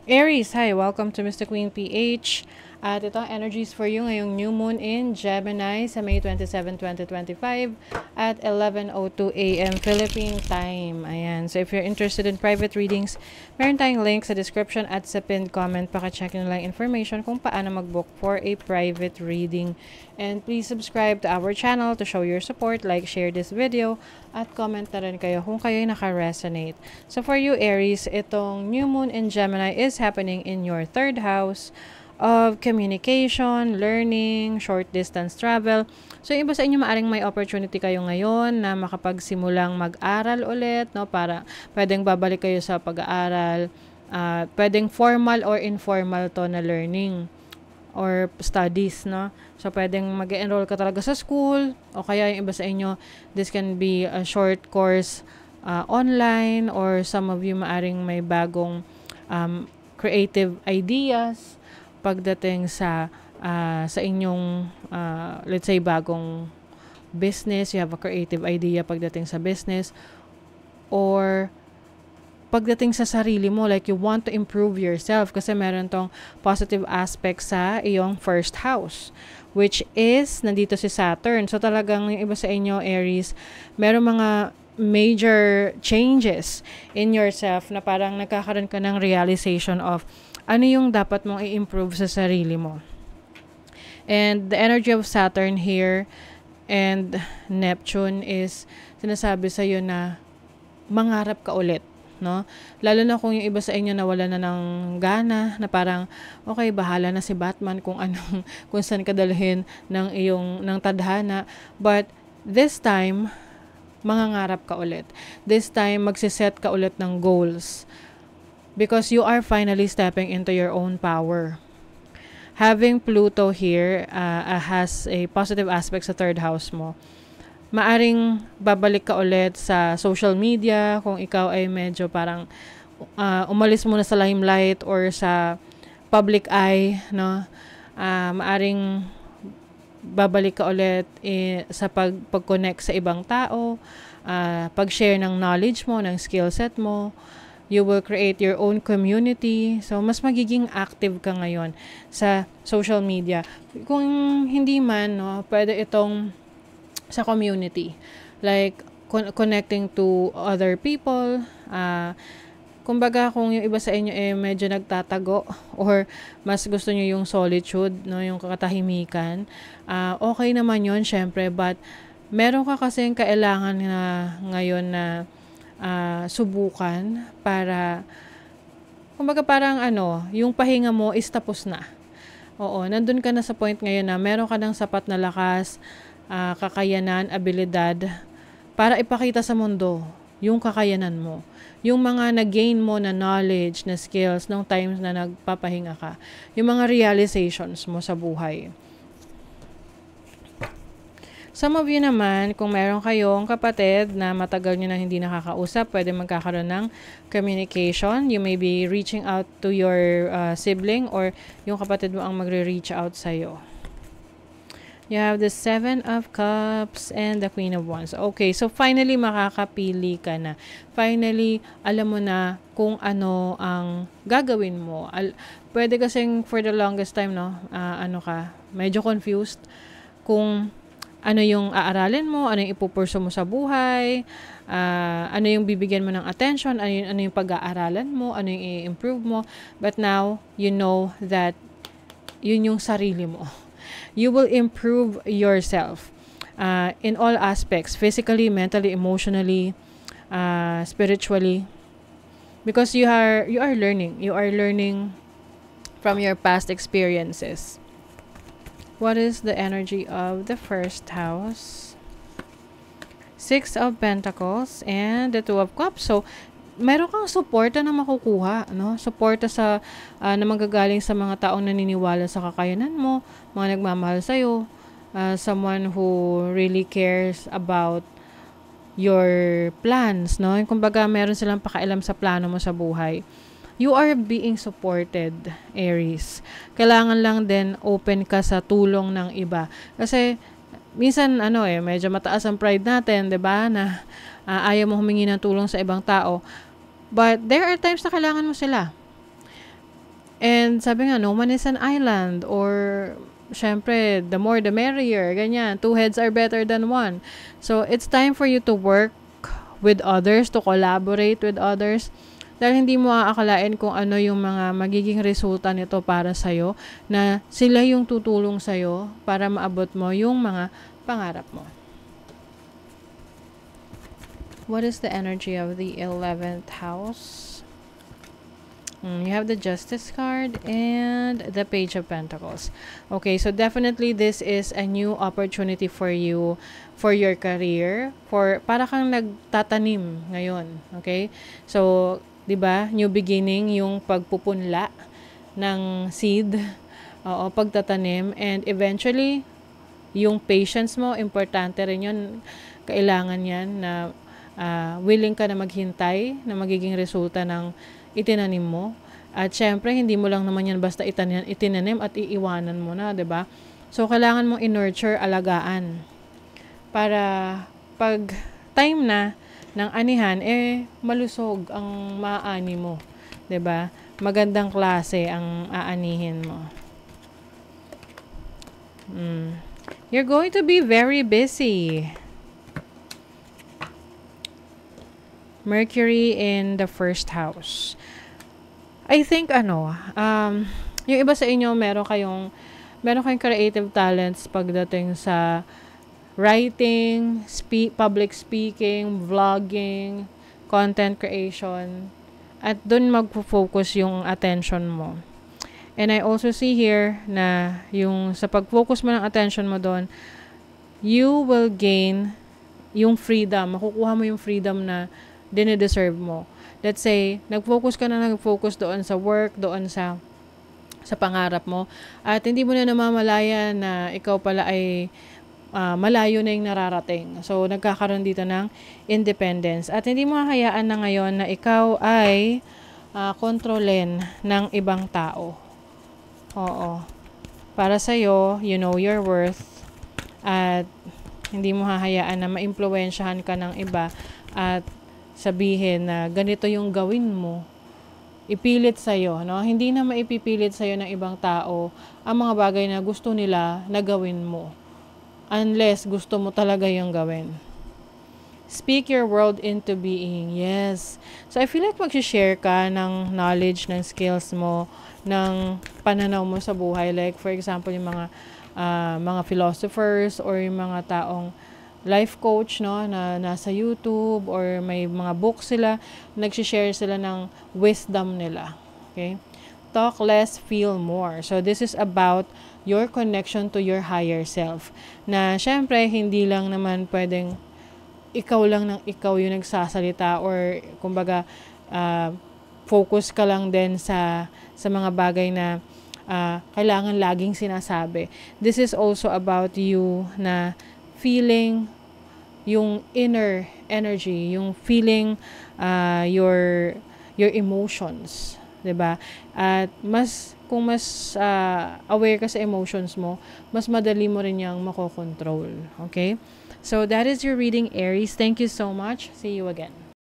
Aries, hi! Welcome to Mr. Queen PH. At ito ang energies for you ngayong new moon in Gemini sa May 27, 2025 at 11:02 a.m. Philippine time. Ayan. So if you're interested in private readings, meron tayong link sa description at sa pinned comment. Paka-check nyo lang information kung paano mag-book for a private reading. And please subscribe to our channel to show your support, like, share this video, at comment na rin kayo kung kayo'y naka-resonate. So for you Aries, itong new moon in Gemini is happening in your third house of communication, learning, short distance travel. So yung iba sa inyo maaring may opportunity kayo ngayon na makapagsimulang mag-aral ulit, no? Para pwedeng babalik kayo sa pag-aaral. Pwedeng formal or informal to na learning or studies, no? So pwedeng mag-enroll ka talaga sa school, o kaya yung iba sa inyo, this can be a short course online, or some of you maaring may bagong creative ideas pagdating sa inyong let's say bagong business. You have a creative idea pagdating sa business, or pagdating sa sarili mo, like you want to improve yourself kasi meron tong positive aspect sa iyong first house, which is nandito si Saturn. So talagang yung iba sa inyo Aries, meron mga major changes in yourself na parang nagkakaroon ka ng realization of ano yung dapat mong i-improve sa sarili mo. And the energy of Saturn here and Neptune is sinasabi sa iyo na mangarap ka ulit, no? Lalo na kung yung iba sa inyo nawala na ng gana, na parang okay, bahala na si Batman kung anong kung saan ka dalhin ng tadhana. But this time mangangarap ka ulit. This time magsiset ka ulit ng goals. Because you are finally stepping into your own power. Having Pluto here has a positive aspect sa third house mo. Maaring babalik ka ulit sa social media kung ikaw ay medyo parang umalis muna sa limelight or sa public eye, no? Maaring babalik ka ulit sa pag-connect sa ibang tao, pag-share ng knowledge mo, ng skill set mo. You will create your own community. So, mas magiging active ka ngayon sa social media. Kung hindi man, no, pwede itong sa community. Like, connecting to other people. Kumbaga, kung yung iba sa inyo medyo nagtatago or mas gusto nyo yung solitude, no, yung katahimikan, okay naman yun, syempre. But, meron ka kasing kailangan na ngayon na subukan para kumbaga parang yung pahinga mo is tapos na. Oo, nandun ka na sa point ngayon na meron ka ng sapat na lakas, kakayanan, abilidad para ipakita sa mundo yung kakayanan mo. Yung mga na-gain mo na knowledge, na skills nung times na nagpapahinga ka. Yung mga realizations mo sa buhay. Some of you naman, kung meron kayong kapatid na matagal nyo na hindi nakakausap, pwede magkakaroon ng communication. You may be reaching out to your sibling, or yung kapatid mo ang magre-reach out sa'yo. You have the 7 of Cups and the Queen of Wands. Okay, so finally makakapili ka na. Finally, alam mo na kung ano ang gagawin mo. Pwede kasing for the longest time, no, medyo confused kung ano yung aaralin mo, ano yung ipupurso mo sa buhay, ano yung bibigyan mo ng attention, ano yung pag-aaralan mo, ano yung i-improve mo. But now, you know that yun yung sarili mo. You will improve yourself in all aspects, physically, mentally, emotionally, spiritually. Because you are learning. You are learning from your past experiences. What is the energy of the first house? 6 of Pentacles and the 2 of Cups. So, meron kang suporta na makukuha, no? Suporta na manggagaling sa mga taong naniniwala sa kakayanan mo, mga nagmamahal sa'yo, someone who really cares about your plans, no? Kumbaga, meron silang pakialam sa plano mo sa buhay. You are being supported, Aries. Kailangan lang din open ka sa tulong ng iba. Kasi minsan medyo mataas ang pride natin, 'di ba? Na ayaw mo humingi ng tulong sa ibang tao. But there are times na kailangan mo sila. And sabi nga, no man is an island, or syempre, the more the merrier, ganyan. Two heads are better than one. So, it's time for you to work with others, to collaborate with others. Dahil hindi mo aakalain kung ano yung mga magiging resulta nito para sa'yo, na sila yung tutulong sa'yo para maabot mo yung mga pangarap mo. What is the energy of the 11th house? You have the Justice card and the Page of Pentacles. Okay, so definitely this is a new opportunity for you, for your career, para kang nagtatanim ngayon. Okay? So, 'di ba? New beginning, yung pagpupunla ng seed, pagtatanim, and eventually yung patience mo, importante rin 'yun. Kailangan 'yan na willing ka na maghintay na magiging resulta ng itinanim mo. At syempre, hindi mo lang naman yan basta itinanim at iiwanan mo na, 'di ba? So, kailangan mong i-nurture, alagaan. Para pag time na ng anihan, malusog ang maaani mo. 'Di ba? Magandang klase ang aanihin mo. You're going to be very busy. Mercury in the first house. I think yung iba sa inyo meron kayong creative talents pagdating sa writing, public speaking, vlogging, content creation, at dun magfo-focus yung attention mo. And I also see here na yung sa pag-focus mo ng attention mo doon, you will gain yung freedom, makukuha mo yung freedom na dine-deserve mo. Let's say, nag-focus doon sa work, doon sa pangarap mo, at hindi mo na namamalaya na ikaw pala ay malayo na yung nararating. So, nagkakaroon dito ng independence. At hindi mo hayaan na ngayon na ikaw ay kontrolin ng ibang tao. Oo. Para sa'yo, you know your worth, at hindi mo hahayaan na maimpluwensyahan ka ng iba at sabihin na ganito yung gawin mo, ipilit sa'yo, no? Hindi na maipipilit sa'yo ng ibang tao ang mga bagay na gusto nila na gawin mo, unless gusto mo talaga yung gawin. Speak your world into being. Yes. So, I feel like mag-share ka ng knowledge, ng skills mo, ng pananaw mo sa buhay. Like, for example, yung mga philosophers or yung mga taong life coach, no, na nasa YouTube, or may mga books sila, nag-share sila ng wisdom nila. Okay? Talk less, feel more. So, this is about your connection to your higher self. Na, syempre, hindi lang naman pwedeng ikaw lang ng ikaw yung nagsasalita, or, kumbaga, focus ka lang din sa mga bagay na kailangan laging sinasabi. This is also about you na feeling yung inner energy, yung feeling your emotions, 'di ba? At kung mas aware ka sa emotions mo, mas madali mo rin yang makokontrol. Okay? So that is your reading, Aries. Thank you so much. See you again.